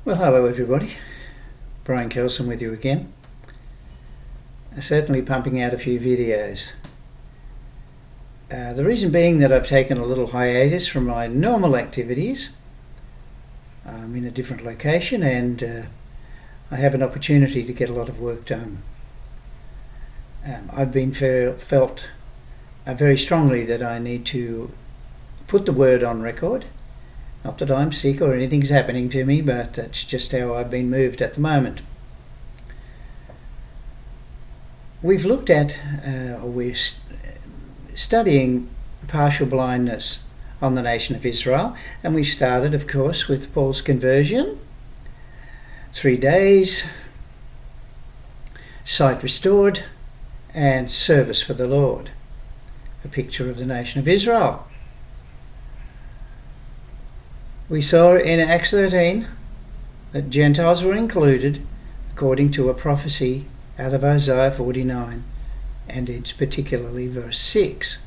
Well, hello everybody. Brian Kelson with you again. Certainly pumping out a few videos. The reason being that I've taken a little hiatus from my normal activities. I'm in a different location and I have an opportunity to get a lot of work done. I've been felt very strongly that I need to put the word on record. Not that I'm sick or anything's happening to me, but that's just how I've been moved at the moment. We've looked at, we're studying partial blindness on the nation of Israel, and we started, of course, with Paul's conversion. 3 days, sight restored, and service for the Lord. A picture of the nation of Israel. We saw in Acts 13 that Gentiles were included according to a prophecy out of Hosea 49, and it's particularly verse 6.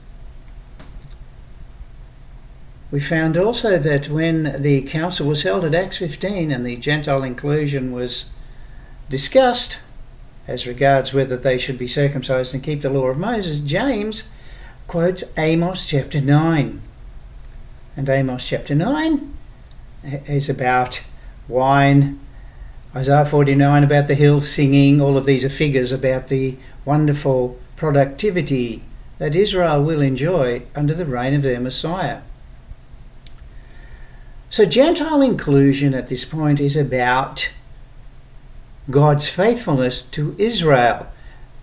We found also that when the council was held at Acts 15 and the Gentile inclusion was discussed as regards whether they should be circumcised and keep the law of Moses, James quotes Amos chapter 9. And Amos chapter 9 is about wine, Isaiah 49 about the hills singing. All of these are figures about the wonderful productivity that Israel will enjoy under the reign of their Messiah. So Gentile inclusion at this point is about God's faithfulness to Israel.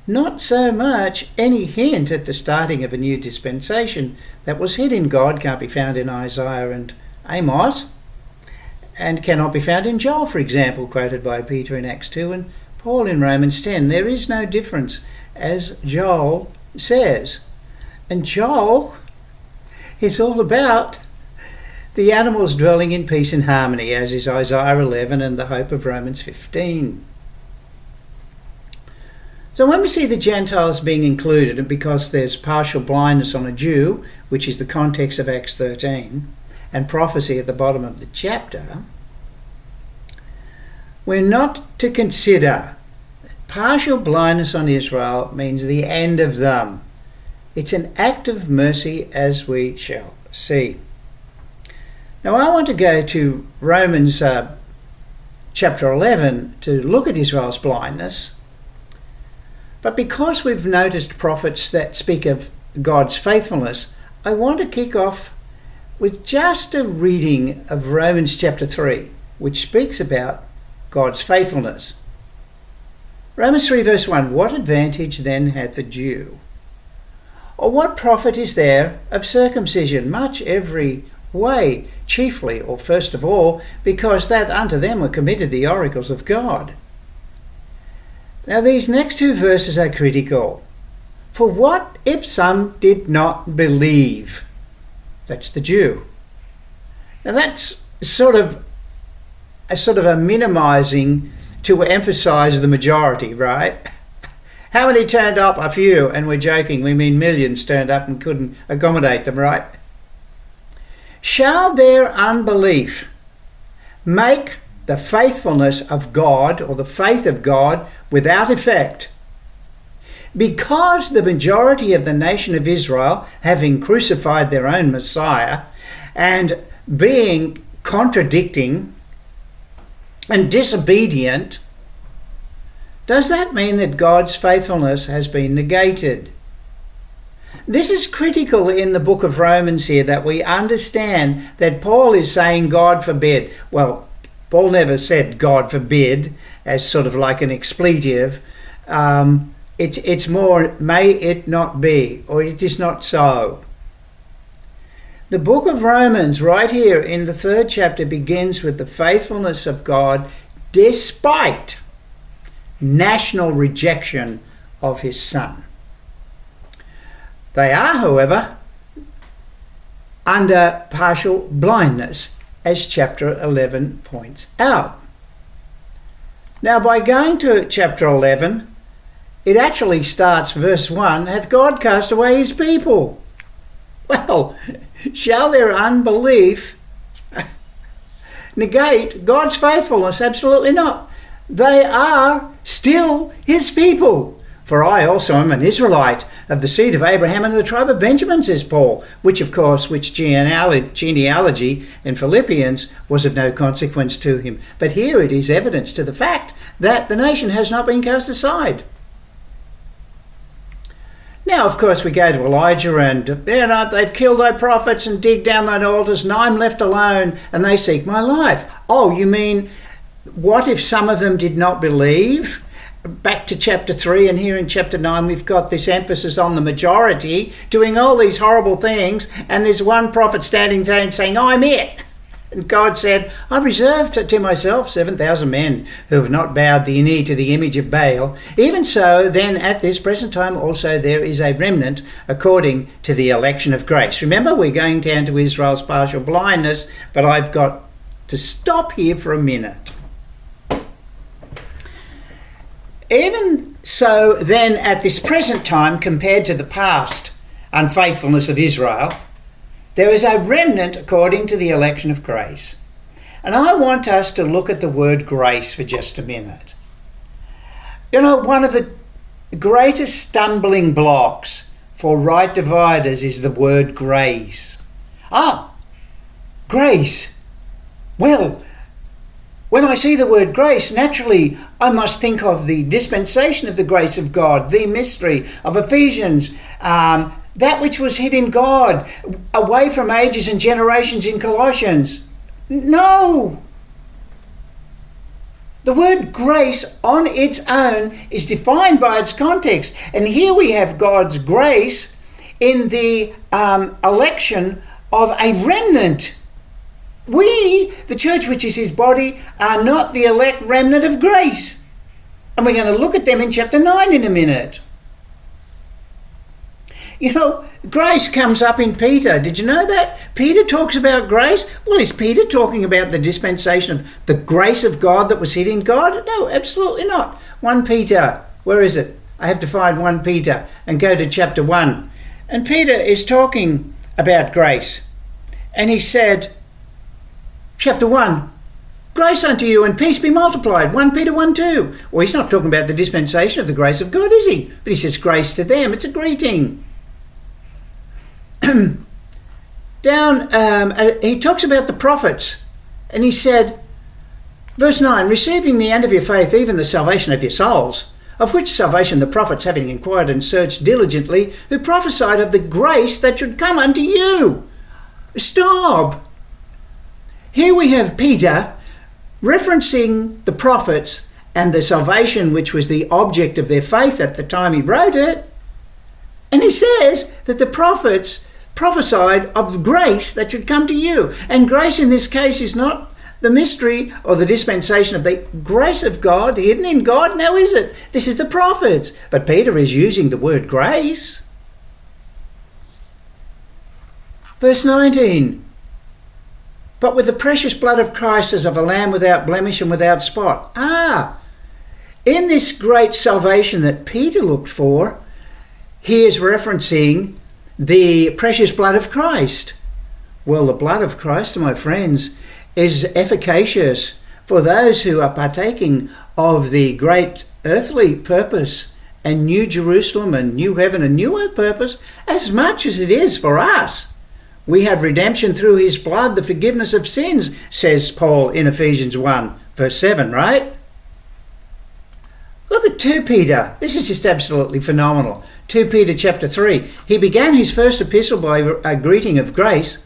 Not so much any hint at the starting of a new dispensation. That was hid in God, can't be found in Isaiah and Amos, and cannot be found in Joel, for example, quoted by Peter in Acts 2 and Paul in Romans 10. There is no difference, as Joel says. And Joel is all about the animals dwelling in peace and harmony, as is Isaiah 11 and the hope of Romans 15. So when we see the Gentiles being included, and because there's partial blindness on a Jew, which is the context of Acts 13, and prophecy at the bottom of the chapter, we're not to consider partial blindness on Israel means the end of them. It's an act of mercy, as we shall see. Now I want to go to Romans chapter 11 to look at Israel's blindness, but because we've noticed prophets that speak of God's faithfulness, I want to kick off with just a reading of Romans chapter 3, which speaks about God's faithfulness. Romans 3 verse 1, what advantage then hath the Jew? Or what profit is there of circumcision? Much every way, chiefly, or first of all, because that unto them were committed the oracles of God. Now these next two verses are critical. For what if some did not believe? That's the Jew. Now that's sort of a minimizing to emphasize the majority, right? How many turned up? A few, and we're joking, we mean millions turned up and couldn't accommodate them, right? Shall their unbelief make the faithfulness of God, or the faith of God, without effect? Because the majority of the nation of Israel, having crucified their own Messiah and being contradicting and disobedient, does that mean that God's faithfulness has been negated? This is critical in the book of Romans here, that we understand that Paul is saying God forbid. Well, Paul never said God forbid as sort of like an expletive. It's more, may it not be, or it is not so. The book of Romans, right here in the 3rd chapter, begins with the faithfulness of God despite national rejection of his Son. They are, however, under partial blindness, as chapter 11 points out. Now, by going to chapter 11, it actually starts verse 1, hath God cast away his people? Well, shall their unbelief negate God's faithfulness. Absolutely not. They are still his people. For I also am an Israelite of the seed of Abraham and of the tribe of Benjamin, says Paul, which genealogy in Philippians was of no consequence to him. But here it is evidence to the fact that the nation has not been cast aside. Now, of course, we go to Elijah and, they've killed thy prophets and digged down thine altars, and I'm left alone, and they seek my life. Oh, you mean, what if some of them did not believe? Back to chapter 3, and here in chapter 9 we've got this emphasis on the majority doing all these horrible things, and there's one prophet standing there and saying, I'm it. And God said, I've reserved to myself 7,000 men who have not bowed the knee to the image of Baal. Even so, then at this present time also there is a remnant according to the election of grace. Remember, we're going down to Israel's partial blindness, but I've got to stop here for a minute. Even so, then at this present time, compared to the past unfaithfulness of Israel, there is a remnant according to the election of grace. And I want us to look at the word grace for just a minute. One of the greatest stumbling blocks for right dividers is the word grace. Grace. Well, when I see the word grace, naturally I must think of the dispensation of the grace of God, the mystery of Ephesians, that which was hid in God, away from ages and generations in Colossians. No! The word grace on its own is defined by its context. And here we have God's grace in the election of a remnant. We, the church which is his body, are not the elect remnant of grace. And we're going to look at them in chapter 9 in a minute. Grace comes up in Peter. Did you know that? Peter talks about grace. Well, is Peter talking about the dispensation of the grace of God that was hid in God? No, absolutely not. 1 Peter, where is it? I have to find 1 Peter and go to chapter 1. And Peter is talking about grace. And he said, chapter 1, grace unto you and peace be multiplied. 1 Peter 1:2. Well, he's not talking about the dispensation of the grace of God, is he? But he says grace to them. It's a greeting. He talks about the prophets, and he said, verse 9, receiving the end of your faith, even the salvation of your souls, of which salvation the prophets, having inquired and searched diligently, who prophesied of the grace that should come unto you. Stop! Here we have Peter referencing the prophets and the salvation which was the object of their faith at the time he wrote it. And he says that the prophets prophesied of grace that should come to you. And grace in this case is not the mystery or the dispensation of the grace of God hidden in God. Now is it? This is the prophets. But Peter is using the word grace. Verse 19. But with the precious blood of Christ as of a lamb without blemish and without spot. In this great salvation that Peter looked for, he is referencing the precious blood of Christ. Well, the blood of Christ, my friends, is efficacious for those who are partaking of the great earthly purpose and new Jerusalem and new heaven and new earth purpose as much as it is for us. We have redemption through his blood, the forgiveness of sins, says Paul in Ephesians 1, verse 7, right? Look at 2 Peter. This is just absolutely phenomenal. 2 Peter chapter 3. He began his first epistle by a greeting of grace.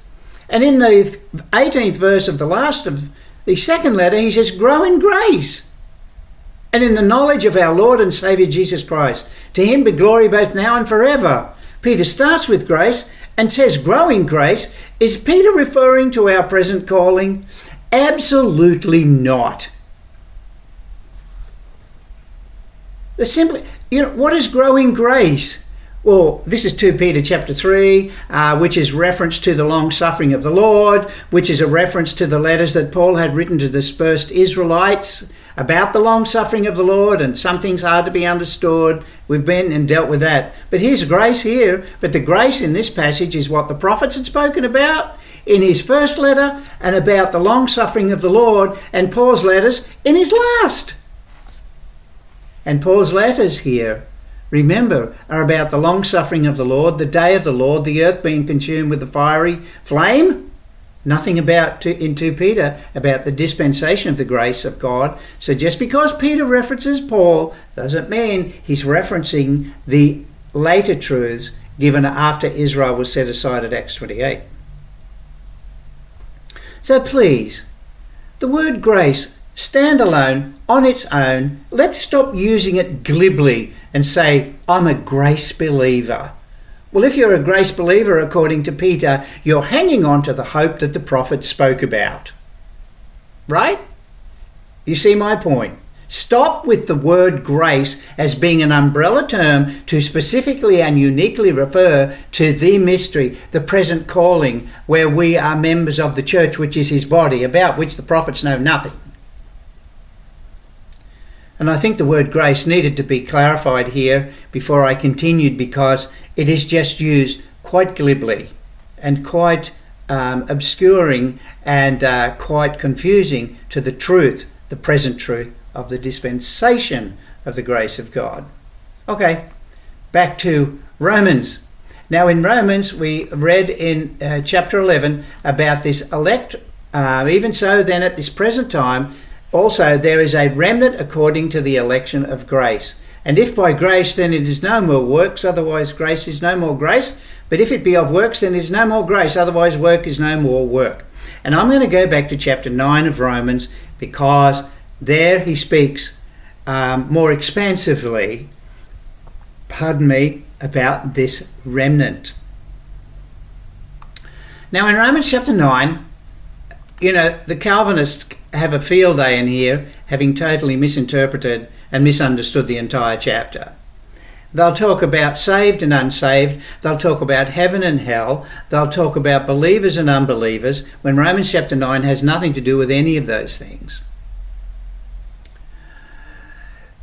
And in the 18th verse of the last of the second letter, he says, grow in grace and in the knowledge of our Lord and Saviour Jesus Christ. To him be glory both now and forever. Peter starts with grace and says grow in grace. Is Peter referring to our present calling? Absolutely not. What is growing grace? Well, this is 2 Peter chapter 3, which is reference to the long suffering of the Lord, which is a reference to the letters that Paul had written to the dispersed Israelites about the long suffering of the Lord, and some things hard to be understood. We've been and dealt with that. But here's grace here. But the grace in this passage is what the prophets had spoken about. in his first letter and about the long-suffering of the Lord and Paul's letters in his last. And Paul's letters here, remember, are about the long-suffering of the Lord, the day of the Lord, the earth being consumed with the fiery flame. Nothing about in 2 Peter about the dispensation of the grace of God. So just because Peter references Paul doesn't mean he's referencing the later truths given after Israel was set aside at Acts 28. So please, the word grace, stand alone, on its own. Let's stop using it glibly and say, I'm a grace believer. Well, if you're a grace believer, according to Peter, you're hanging on to the hope that the prophet spoke about. Right? You see my point? Stop with the word grace as being an umbrella term to specifically and uniquely refer to the mystery, the present calling, where we are members of the church, which is his body, about which the prophets know nothing. And I think the word grace needed to be clarified here before I continued, because it is just used quite glibly and quite obscuring and quite confusing to the truth, the present truth of the dispensation of the grace of God. Okay, back to Romans. Now in Romans we read in chapter 11 about this elect. Even so then at this present time also there is a remnant according to the election of grace. And if by grace, then it is no more works, otherwise grace is no more grace. But if it be of works, then it is no more grace, otherwise work is no more work. And I'm going to go back to chapter 9 of Romans, because there he speaks more expansively, about this remnant. Now in Romans chapter 9, the Calvinists have a field day in here, having totally misinterpreted and misunderstood the entire chapter. They'll talk about saved and unsaved. They'll talk about heaven and hell. They'll talk about believers and unbelievers, when Romans chapter 9 has nothing to do with any of those things.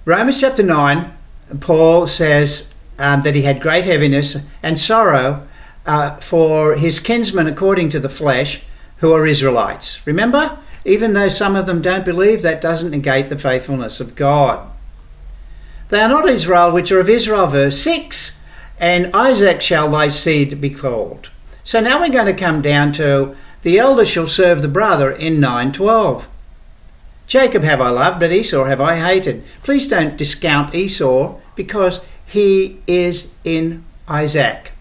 Romans chapter 9, Paul says that he had great heaviness and sorrow for his kinsmen according to the flesh, who are Israelites. Remember? Even though some of them don't believe, that doesn't negate the faithfulness of God. They are not Israel, which are of Israel, verse 6, and Isaac shall thy seed be called. So now we're going to come down to the elder shall serve the brother in 9:12. Jacob have I loved, but Esau have I hated. Please don't discount Esau, because he is in Isaac.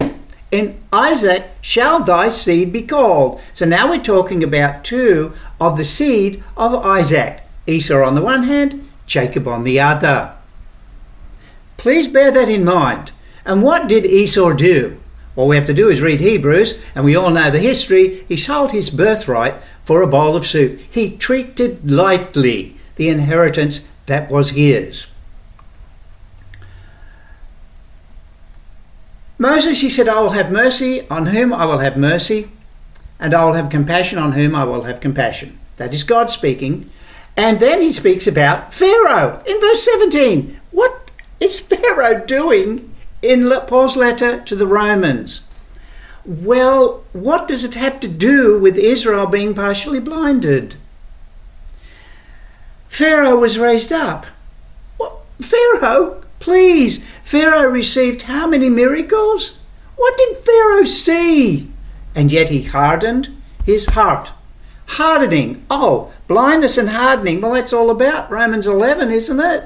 In Isaac shall thy seed be called. So now we're talking about two of the seed of Isaac. Esau on the one hand, Jacob on the other. Please bear that in mind. And what did Esau do? All we have to do is read Hebrews, and we all know the history. He sold his birthright for a bowl of soup. He treated lightly the inheritance that was his. Moses, he said, I will have mercy on whom I will have mercy, and I will have compassion on whom I will have compassion. That is God speaking. And then he speaks about Pharaoh in verse 17. What is Pharaoh doing in Paul's letter to the Romans? Well, what does it have to do with Israel being partially blinded? Pharaoh was raised up. What? Pharaoh? Please. Pharaoh received how many miracles? What did Pharaoh see? And yet he hardened his heart. Hardening. Oh, blindness and hardening. Well, that's all about Romans 11, isn't it?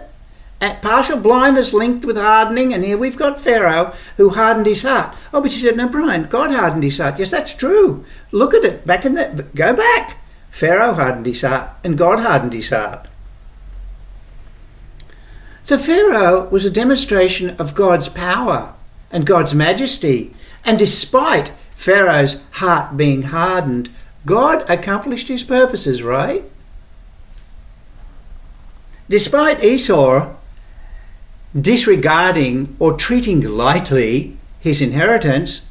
At partial blindness linked with hardening, and here we've got Pharaoh who hardened his heart. Oh, but you said, no, Brian, God hardened his heart. Yes, that's true. Look at it. Go back. Pharaoh hardened his heart, and God hardened his heart. So Pharaoh was a demonstration of God's power and God's majesty. And despite Pharaoh's heart being hardened, God accomplished his purposes, right? Despite Esau disregarding or treating lightly his inheritance,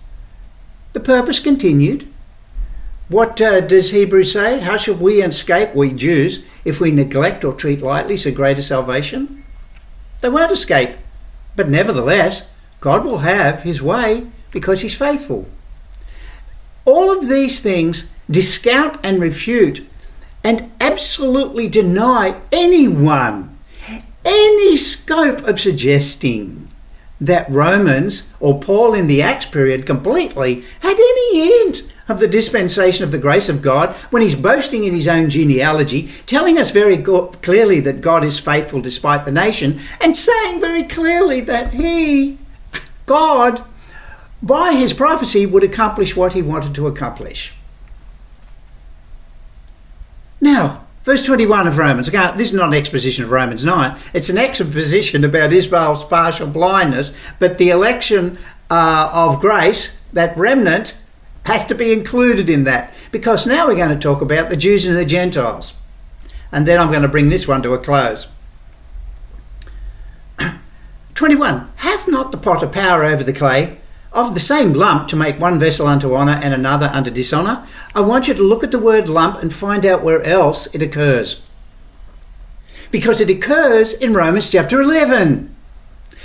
the purpose continued. What does Hebrews say? How shall we escape, we Jews, if we neglect or treat lightly so great a salvation? They won't escape, but nevertheless, God will have his way because he's faithful. All of these things discount and refute and absolutely deny anyone any scope of suggesting that Romans or Paul in the Acts period completely had any hint of the dispensation of the grace of God when he's boasting in his own genealogy, telling us very clearly that God is faithful despite the nation, and saying very clearly that God, by his prophecy, would accomplish what he wanted to accomplish. Now, verse 21 of Romans. Again, this is not an exposition of Romans 9. It's an exposition about Israel's partial blindness, but the election of grace, that remnant, had to be included in that. Because now we're going to talk about the Jews and the Gentiles. And then I'm going to bring this one to a close. 21. Hath not the potter power over the clay of the same lump to make one vessel unto honour and another unto dishonour? I want you to look at the word lump and find out where else it occurs. Because it occurs in Romans chapter 11.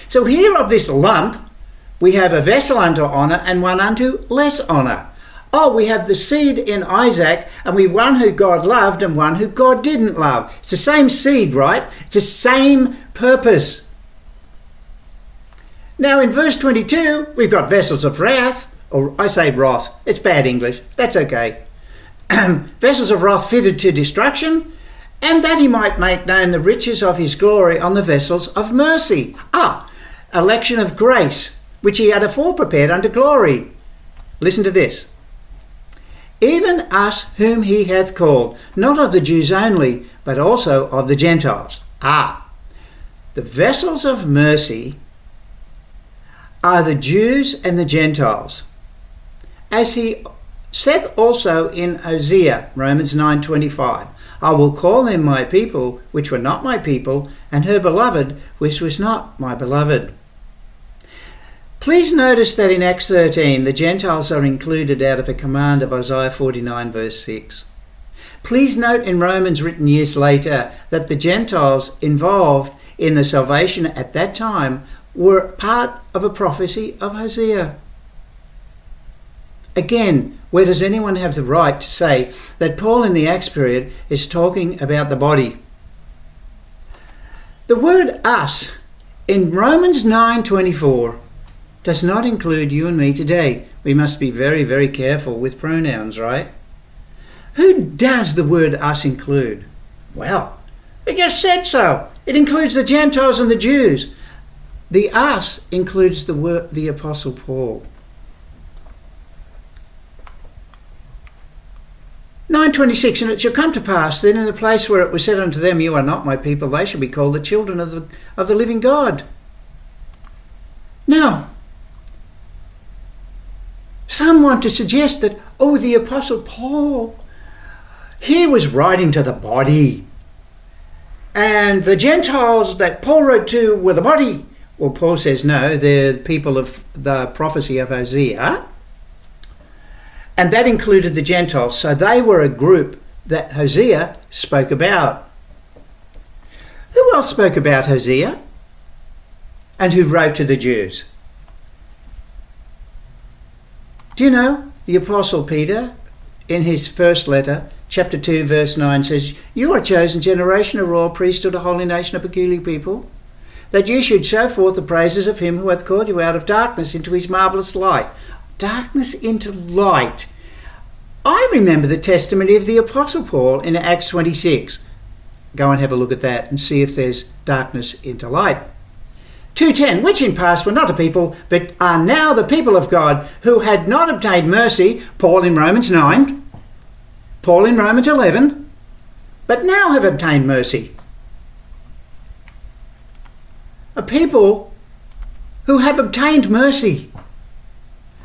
So here of this lump, we have a vessel unto honour and one unto less honour. Oh, we have the seed in Isaac, and we one who God loved and one who God didn't love. It's the same seed, right? It's the same purpose. Now in verse 22, we've got vessels of wrath, or I say wrath, it's bad English, that's okay. Vessels of wrath fitted to destruction, and that he might make known the riches of his glory on the vessels of mercy. Election of grace, which he had afore prepared unto glory. Listen to this. Even us whom he hath called, not of the Jews only, but also of the Gentiles. The vessels of mercy are the Jews and the Gentiles. As he saith also in Hosea, Romans 9:25, I will call them my people, which were not my people, and her beloved, which was not my beloved. Please notice that in Acts 13, the Gentiles are included out of a command of Isaiah 49 verse 6. Please note in Romans written years later that the Gentiles involved in the salvation at that time were part of a prophecy of Hosea. Again, where does anyone have the right to say that Paul in the Acts period is talking about the body? The word us in Romans 9:24 does not include you and me today. We must be very, very careful with pronouns, right? Who does the word us include? Well, it just said so. It includes the Gentiles and the Jews. The us includes the Apostle Paul. 9:26, and it shall come to pass then in the place where it was said unto them, you are not my people, they shall be called the children of the living God. Now, some want to suggest that, the Apostle Paul, he was writing to the body. And the Gentiles that Paul wrote to were the body. Well, Paul says no, they're the people of the prophecy of Hosea. And that included the Gentiles. So they were a group that Hosea spoke about. Who else spoke about Hosea? And who wrote to the Jews? Do you know, the Apostle Peter, in his first letter, chapter 2, verse 9 says, you are a chosen generation, a royal priesthood, a holy nation, a peculiar people, that you should show forth the praises of him who hath called you out of darkness into his marvellous light. Darkness into light. I remember the testimony of the Apostle Paul in Acts 26. Go and have a look at that and see if there's darkness into light. 2:10, which in past were not a people, but are now the people of God, who had not obtained mercy, Paul in Romans 9, Paul in Romans 11, but now have obtained mercy. A people who have obtained mercy.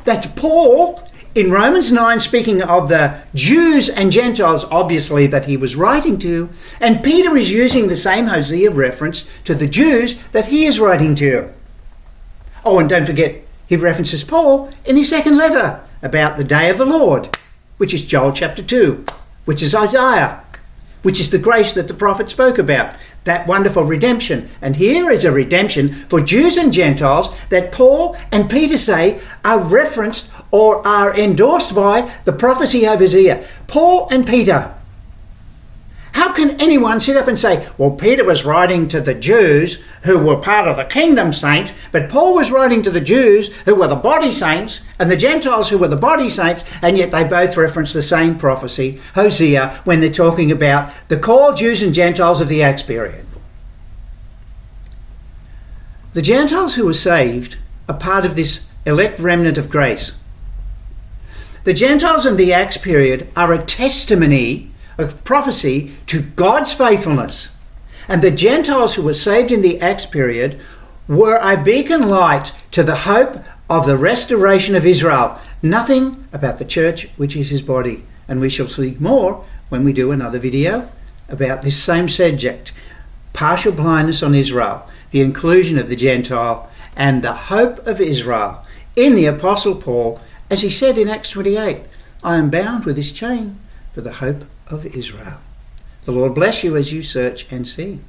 That's Paul in Romans 9 speaking of the Jews and Gentiles, obviously, that he was writing to. And Peter is using the same Hosea reference to the Jews that he is writing to. Oh, and don't forget, he references Paul in his second letter about the day of the Lord, which is Joel chapter 2, which is Isaiah, which is the grace that the prophet spoke about, that wonderful redemption. And here is a redemption for Jews and Gentiles that Paul and Peter say are referenced or are endorsed by the prophecy of Hosea. Paul and Peter. How can anyone sit up and say, well, Peter was writing to the Jews who were part of the kingdom saints, but Paul was writing to the Jews who were the body saints and the Gentiles who were the body saints, and yet they both reference the same prophecy, Hosea, when they're talking about the called Jews and Gentiles of the Acts period. The Gentiles who were saved are part of this elect remnant of grace. The Gentiles in the Acts period are a testimony of prophecy to God's faithfulness. And the Gentiles who were saved in the Acts period were a beacon light to the hope of the restoration of Israel. Nothing about the church, which is his body. And we shall see more when we do another video about this same subject. Partial blindness on Israel, the inclusion of the Gentile, and the hope of Israel in the Apostle Paul, as he said in Acts 28, I am bound with this chain for the hope of Israel. The Lord bless you as you search and see.